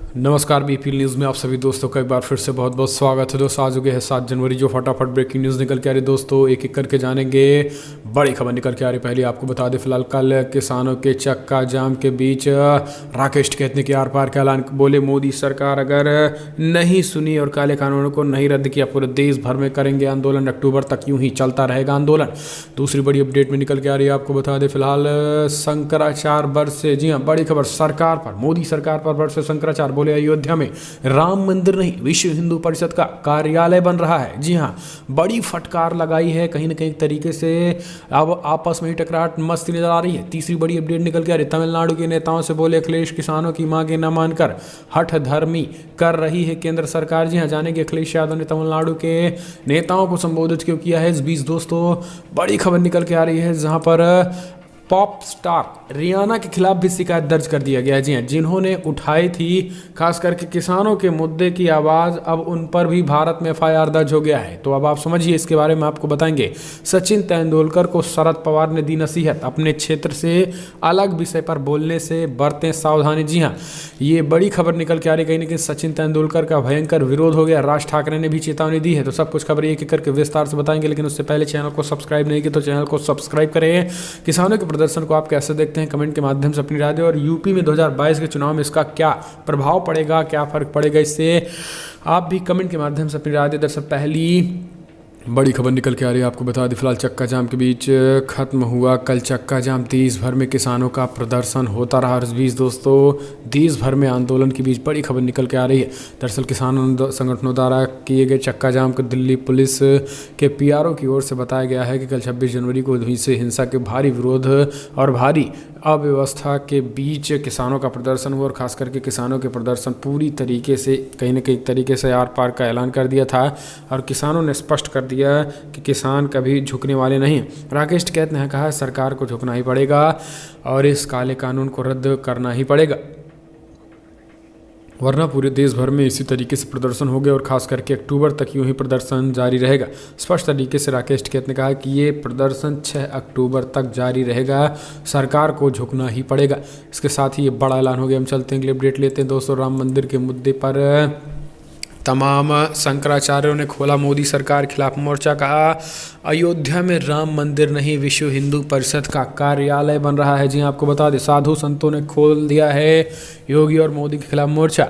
नमस्कार, BPL news में आप सभी दोस्तों का एक बार फिर से बहुत बहुत स्वागत है। दोस्तों आज हो गया है 7 जनवरी, जो फटाफट ब्रेकिंग न्यूज़ निकल के आ रही है। दोस्तों एक एक करके जानेंगे, बड़ी खबर निकल के आ रही है। पहले आपको बता दें, फिलहाल कल किसानों के चक्का जाम के बीच राकेश टिकैत ने किया आर पार का ऐलान। बोले मोदी सरकार अगर नहीं सुनी और काले कानूनों को नहीं रद्द किया, पूरे देश भर में करेंगे आंदोलन, अक्टूबर तक यूं ही चलता रहेगा आंदोलन। दूसरी बड़ी अपडेट में निकल के आ रही है, आपको बता दें फिलहाल शंकराचार्य बरसे, जी हाँ बड़ी खबर, सरकार पर, मोदी सरकार पर बरसे शंकराचार्य। बोले अयोध्या में राम मंदिर नहीं, विश्व हिंदू परिषद का कार्यालय बन रहा है। जी हाँ, बड़ी फटकार लगाई है, कहीं ना कहीं तरीके से अब आपस में ही टकराहट मस्ती नजर आ रही है। तीसरी बड़ी अपडेट निकल के आ रही है, तमिलनाडु के नेताओं से बोले अखिलेश किसानों की मांगे न मानकर हठ धर्मी कर रही है केंद्र सरकार। जी हाँ, जानेंगे अखिलेश यादव ने तमिलनाडु के नेताओं को संबोधित क्यों किया है। इस बीच दोस्तों बड़ी खबर निकल के आ रही है, जहां पर पॉप स्टार रियाना के खिलाफ भी शिकायत दर्ज कर दिया गया है। जी हाँ, जिन्होंने उठाई थी खास करके किसानों के मुद्दे की आवाज़, अब उन पर भी भारत में एफआईआर दर्ज हो गया है। तो अब आप समझिए, इसके बारे में आपको बताएंगे। सचिन तेंदुलकर को शरद पवार ने दी नसीहत, अपने क्षेत्र से अलग विषय पर बोलने से बरतें सावधानी। जी हाँ, ये बड़ी खबर निकल के आ रही, कहीं ना कहीं सचिन तेंदुलकर का भयंकर विरोध हो गया। राज ठाकरे ने भी चेतावनी दी है। तो सब कुछ खबर एक एक करके विस्तार से बताएंगे, लेकिन उससे पहले चैनल को सब्सक्राइब नहीं किया तो चैनल को सब्सक्राइब करें। किसानों के प्रदर्शन को आप कैसे देखते हैं, कमेंट के माध्यम से अपनी राय दें। और यूपी में 2022 के चुनाव में इसका क्या प्रभाव पड़ेगा, क्या फर्क पड़ेगा, इससे आप भी कमेंट के माध्यम से अपनी राय दें। दरअसल पहली बड़ी खबर निकल के आ रही है, आपको बता दें फिलहाल चक्का जाम के बीच खत्म हुआ कल चक्का जाम। देश भर में किसानों का प्रदर्शन होता रहा। इस बीच दोस्तों देश भर में आंदोलन के बीच बड़ी खबर निकल के आ रही है। दरअसल किसान संगठनों द्वारा किए गए चक्का जाम को दिल्ली पुलिस के पीआरओ की ओर से बताया गया है कि कल 26 जनवरी को हुई से हिंसा के भारी विरोध और भारी अव्यवस्था के बीच किसानों का प्रदर्शन हुआ। और खास करके किसानों के प्रदर्शन पूरी तरीके से कहीं न कहीं तरीके से आर पार का ऐलान कर दिया था, और किसानों ने स्पष्ट कर दिया कि किसान कभी झुकने वाले नहीं। राकेश टिकैत ने कहा सरकार को झुकना ही पड़ेगा और इस काले कानून को रद्द करना ही पड़ेगा, वरना पूरे देश भर में इसी तरीके से प्रदर्शन हो गया और खास करके अक्टूबर तक यूं ही प्रदर्शन जारी रहेगा। स्पष्ट तरीके से राकेश टिकैत ने कहा कि ये प्रदर्शन 6 अक्टूबर तक जारी रहेगा, सरकार को झुकना ही पड़ेगा। इसके साथ ही ये बड़ा ऐलान हो गया। हम चलते हैं, अगली अपडेट लेते हैं। दोस्तों राम मंदिर के मुद्दे पर तमाम शंकराचार्यों ने खोला मोदी सरकार खिलाफ मोर्चा। कहा अयोध्या में राम मंदिर नहीं, विश्व हिंदू परिषद का कार्यालय बन रहा है। जी आपको बता दें, साधु संतों ने खोल दिया है योगी और मोदी के खिलाफ मोर्चा।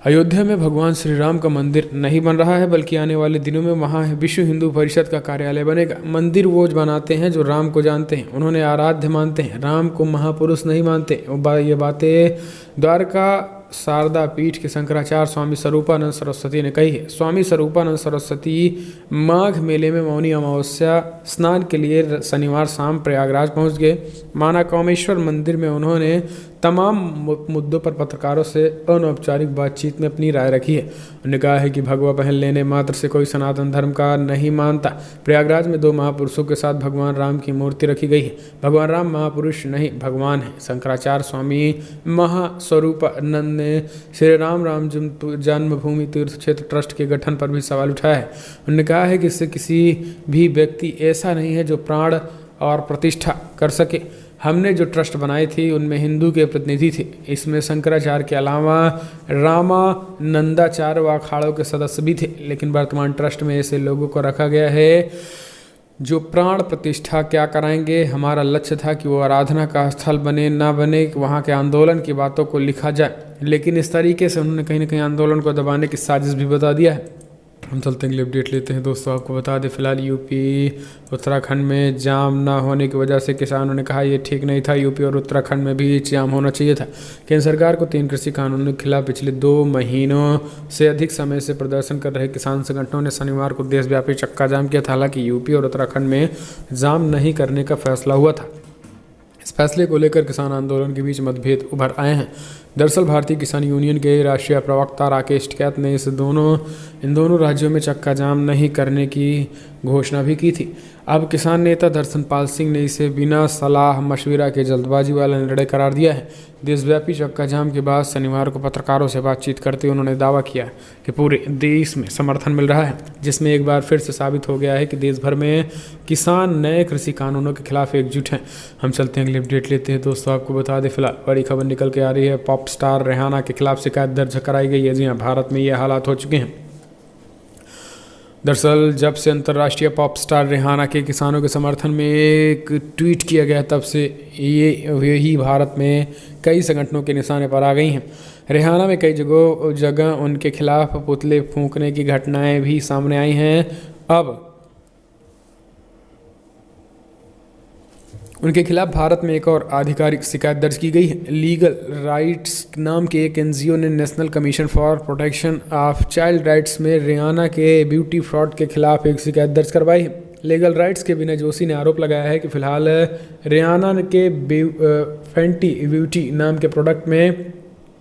अयोध्या में भगवान श्री राम का मंदिर नहीं बन रहा है, बल्कि आने वाले दिनों में वहाँ विश्व हिंदू परिषद का कार्यालय बनेगा। मंदिर वो बनाते हैं जो राम को जानते हैं, उन्होंने आराध्य मानते हैं, राम को महापुरुष नहीं मानते। ये बातें द्वारका शारदा पीठ के शंकराचार्य स्वामी स्वरूपानंद सरस्वती ने कही है। स्वामी स्वरूपानंद सरस्वती माघ मेले में मौनी अमावस्या स्नान के लिए शनिवार शाम प्रयागराज पहुंच गए। माना कामेश्वर मंदिर में उन्होंने तमाम मुद्दों पर पत्रकारों से अनौपचारिक बातचीत में अपनी राय रखी है। उन्होंने कहा है कि भगवा पहन लेने मात्र से कोई सनातन धर्म का नहीं मानता। प्रयागराज में 2 महापुरुषों के साथ भगवान राम की मूर्ति रखी गई है। भगवान राम महापुरुष नहीं, भगवान है। शंकराचार्य स्वामी महास्वरूपानंद ने श्री राम जन्मभूमि तीर्थ क्षेत्र ट्रस्ट के गठन पर भी सवाल उठाया है। उन्होंने कहा है कि इससे किसी भी व्यक्ति ऐसा नहीं है जो प्राण और प्रतिष्ठा कर सके। हमने जो ट्रस्ट बनाई थी उनमें हिंदू के प्रतिनिधि थे। इसमें शंकराचार्य के अलावा रामानंदाचार्य व अखाड़ों के सदस्य भी थे, लेकिन वर्तमान ट्रस्ट में ऐसे लोगों को रखा गया है जो प्राण प्रतिष्ठा क्या कराएंगे। हमारा लक्ष्य था कि वो आराधना का स्थल बने ना बने, वहाँ के आंदोलन की बातों को लिखा जाए, लेकिन इस तरीके से उन्होंने कहीं ना कहीं आंदोलन को दबाने की साजिश भी बता दिया है। हम चलते हैं, अपडेट लेते हैं। दोस्तों आपको बता दें फिलहाल यूपी उत्तराखंड में जाम ना होने की वजह से किसानों ने कहा ये ठीक नहीं था। यूपी और उत्तराखंड में भी जाम होना चाहिए था। केंद्र सरकार को 3 कृषि कानूनों के खिलाफ पिछले 2 महीनों से अधिक समय से प्रदर्शन कर रहे किसान संगठनों ने शनिवार को देशव्यापी चक्का जाम किया था। हालांकि यूपी और उत्तराखंड में जाम नहीं करने का फैसला हुआ था। इस फैसले को लेकर किसान आंदोलन के बीच मतभेद उभर आए हैं। दरअसल भारतीय किसान यूनियन के राष्ट्रीय प्रवक्ता राकेश टिकैत ने इन दोनों राज्यों में चक्का जाम नहीं करने की घोषणा भी की थी। अब किसान नेता दर्शनपाल सिंह ने इसे बिना सलाह मशविरा के जल्दबाजी वाला निर्णय करार दिया है। देशव्यापी चक्काजाम के बाद शनिवार को पत्रकारों से बातचीत करते हुए उन्होंने दावा किया कि पूरे देश में समर्थन मिल रहा है, जिसमें एक बार फिर से साबित हो गया है कि देश भर में किसान नए कृषि कानूनों के खिलाफ एकजुट हैं। हम चलते हैं अगली अपडेट लेते हैं। दोस्तों आपको बता दें, फिलहाल बड़ी खबर निकल के आ रही है। पॉप स्टार रिहाना के खिलाफ शिकायत दर्ज कराई गई है। जी हाँ, भारत में ये हालात हो चुके हैं। दरअसल जब से अंतर्राष्ट्रीय पॉप स्टार रिहाना के किसानों के समर्थन में एक ट्वीट किया गया, तब से यही भारत में कई संगठनों के निशाने पर आ गई हैं। रिहाना में कई जगह उनके खिलाफ पुतले फूंकने की घटनाएं भी सामने आई हैं। अब उनके खिलाफ भारत में एक और आधिकारिक शिकायत दर्ज की गई है। लीगल राइट्स नाम के एक एनजीओ ने national commission for protection of child rights में रिहाना के ब्यूटी फ्रॉड के खिलाफ एक शिकायत दर्ज करवाई है। लीगल राइट्स के विनय जोशी ने आरोप लगाया है कि फिलहाल रिहाना के फैंटी ब्यूटी नाम के प्रोडक्ट में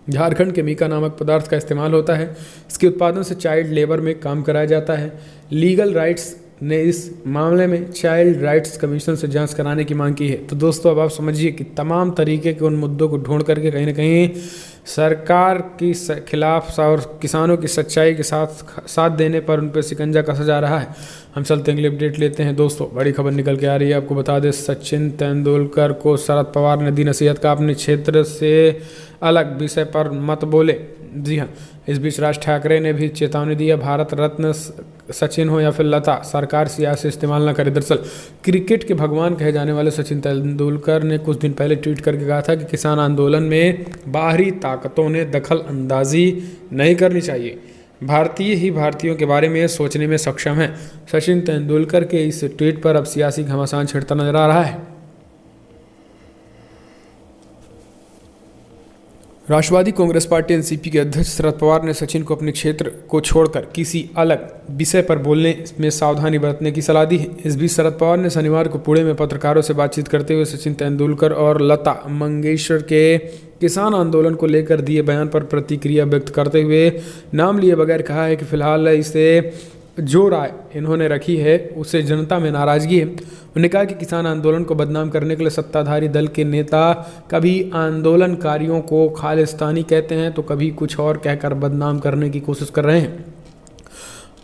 झारखंड के मीका नामक पदार्थ का इस्तेमाल होता है। इसके उत्पादन से चाइल्ड लेबर में काम कराया जाता है। लीगल राइट्स ने इस मामले में चाइल्ड राइट्स कमीशन से जांच कराने की मांग की है। तो दोस्तों अब आप समझिए कि तमाम तरीके के उन मुद्दों को ढूंढ करके कहीं ना कहीं सरकार की खिलाफ और किसानों की सच्चाई के साथ देने पर उन पर शिकंजा कसा जा रहा है। हम चलते हैं अगले अपडेट लेते हैं। दोस्तों बड़ी खबर निकल के आ रही है। आपको बता दें, सचिन तेंदुलकर को शरद पवार ने दी नसीहत का अपने क्षेत्र से अलग विषय पर मत बोले। जी हाँ, इस बीच राज ठाकरे ने भी चेतावनी दी है। भारत रत्न सचिन हो या फिर लता, सरकार सियासी इस्तेमाल न करे। दरअसल क्रिकेट के भगवान कहे जाने वाले सचिन तेंदुलकर ने कुछ दिन पहले ट्वीट करके कहा था कि किसान आंदोलन में बाहरी ताकतों ने दखल अंदाजी नहीं करनी चाहिए। भारतीय ही भारतीयों के बारे में सोचने में सक्षम है। सचिन तेंदुलकर के इस ट्वीट पर अब सियासी घमासान छिड़ता नजर आ रहा है। राष्ट्रवादी कांग्रेस पार्टी एनसीपी के अध्यक्ष शरद पवार ने सचिन को अपने क्षेत्र को छोड़कर किसी अलग विषय पर बोलने में सावधानी बरतने की सलाह दी है। इस बीच शरद पवार ने शनिवार को पुणे में पत्रकारों से बातचीत करते हुए सचिन तेंदुलकर और लता मंगेशकर के किसान आंदोलन को लेकर दिए बयान पर प्रतिक्रिया व्यक्त करते हुए नाम लिए बगैर कहा है कि फिलहाल इसे जो राय इन्होंने रखी है उससे जनता में नाराजगी है। उन्होंने कहा कि किसान आंदोलन को बदनाम करने के लिए सत्ताधारी दल के नेता कभी आंदोलनकारियों को खालिस्तानी कहते हैं तो कभी कुछ और कहकर बदनाम करने की कोशिश कर रहे हैं,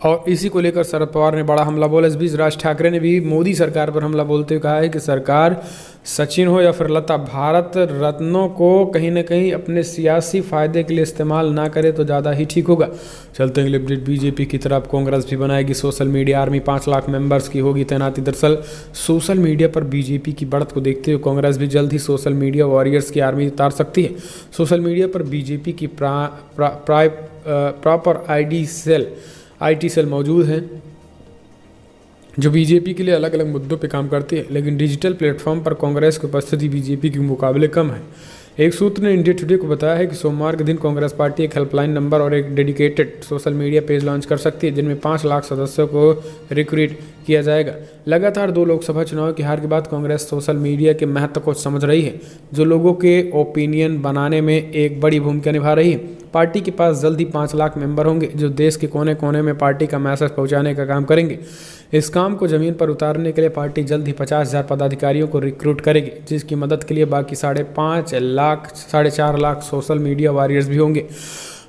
और इसी को लेकर शरद पवार ने बड़ा हमला बोला। इस बीच राज ठाकरे ने भी मोदी सरकार पर हमला बोलते हुए कहा है कि सरकार सचिन हो या फिर लता, भारत रत्नों को कहीं ना कहीं अपने सियासी फायदे के लिए इस्तेमाल ना करे तो ज़्यादा ही ठीक होगा। चलते हैं अपडेट बीजेपी की तरफ। कांग्रेस भी बनाएगी social media army, 5 lakh members की होगी तैनाती। दरअसल सोशल मीडिया पर बीजेपी की बढ़त को देखते हुए कांग्रेस भी जल्द ही सोशल मीडिया वॉरियर्स की आर्मी उतार सकती है। सोशल मीडिया पर बीजेपी की प्रॉपर आईटी सेल मौजूद हैं जो बीजेपी के लिए अलग अलग मुद्दों पर काम करती है, लेकिन डिजिटल प्लेटफॉर्म पर कांग्रेस की उपस्थिति बीजेपी के मुकाबले कम है। एक सूत्र ने इंडिया टुडे को बताया है कि सोमवार के दिन कांग्रेस पार्टी एक हेल्पलाइन नंबर और एक dedicated social media page launch कर सकती है, जिनमें 5 लाख सदस्यों को रिक्रूट किया जाएगा। लगातार 2 लोकसभा चुनाव की हार के बाद कांग्रेस सोशल मीडिया के महत्व को समझ रही है, जो लोगों के ओपिनियन बनाने में एक बड़ी भूमिका निभा रही है। पार्टी के पास जल्द ही 5 लाख मेंबर होंगे जो देश के कोने कोने में पार्टी का मैसेज पहुंचाने का काम करेंगे। इस काम को जमीन पर उतारने के लिए पार्टी जल्द ही 50,000 पदाधिकारियों को रिक्रूट करेगी, जिसकी मदद के लिए बाकी 4.5 लाख सोशल मीडिया वॉरियर्स भी होंगे।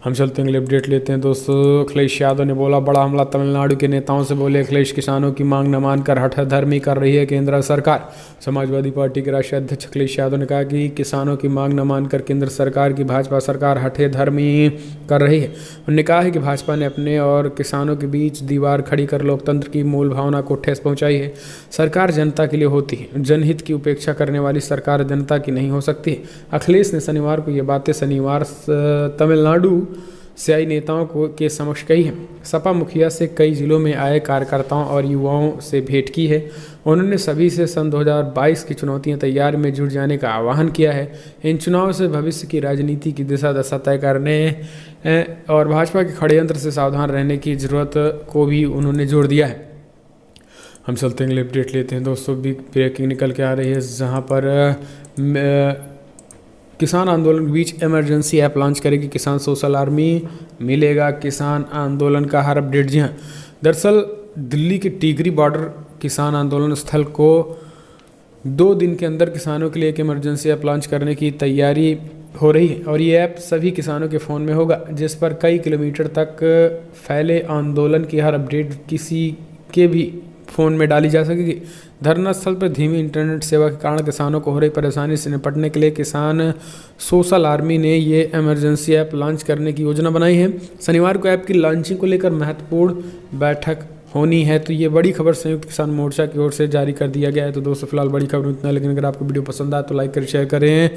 हम चलते हैं अपडेट लेते हैं। दोस्तों अखिलेश यादव ने बोला बड़ा हमला, तमिलनाडु के नेताओं से बोले अखिलेश किसानों की मांग न मानकर हठधर्मी कर रही है केंद्र सरकार। समाजवादी पार्टी के राष्ट्रीय अध्यक्ष अखिलेश यादव ने कहा कि किसानों की मांग न मानकर केंद्र सरकार की भाजपा सरकार हठधर्मी कर रही है। उन्होंने कहा है कि भाजपा ने अपने और किसानों के बीच दीवार खड़ी कर लोकतंत्र की मूल भावना को ठेस पहुंचाई है। सरकार जनता के लिए होती है, जनहित की उपेक्षा करने वाली सरकार जनता की नहीं हो सकती। अखिलेश ने शनिवार को ये बातें तमिलनाडु से आई नेताओं के समक्ष कही है। सपा मुखिया से कई जिलों में आए कार्यकर्ताओं और युवाओं से भेंट की है। उन्होंने सभी से सन 2022 की चुनौतियां तैयारी में जुट जाने का आह्वान किया है। इन चुनावों से भविष्य की राजनीति की दिशा दशा तय करने और भाजपा के षड्यंत्र से सावधान रहने की जरूरत को भी उन्होंने जोर दिया है। हम चलते हैं अपडेट लेते हैं। दोस्तों बिग ब्रेकिंग निकल के आ रही है, जहाँ पर किसान आंदोलन के बीच इमरजेंसी ऐप लॉन्च करेगी किसान सोशल आर्मी, मिलेगा किसान आंदोलन का हर अपडेट। जी हाँ, दरअसल दिल्ली के टिकरी बॉर्डर किसान आंदोलन स्थल को 2 दिन के अंदर किसानों के लिए एक इमरजेंसी ऐप लॉन्च करने की तैयारी हो रही है और ये ऐप सभी किसानों के फ़ोन में होगा, जिस पर कई किलोमीटर तक फैले आंदोलन की हर अपडेट किसी के भी फ़ोन में डाली जा सकेगी। धरना स्थल पर धीमी इंटरनेट सेवा के कारण किसानों को हो रही परेशानी से निपटने के लिए किसान सोशल आर्मी ने ये इमरजेंसी ऐप लॉन्च करने की योजना बनाई है। शनिवार को ऐप की लॉन्चिंग को लेकर महत्वपूर्ण बैठक होनी है। तो ये बड़ी खबर संयुक्त किसान मोर्चा की ओर से जारी कर दिया गया है। तो दोस्तों फिलहाल बड़ी खबर इतना, लेकिन अगर आपको वीडियो पसंद आए तो लाइक करें, शेयर करें,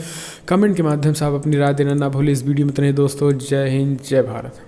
कमेंट के माध्यम से आप अपनी राय देना ना भूलें। इस वीडियो में इतना ही दोस्तों। जय हिंद, जय भारत।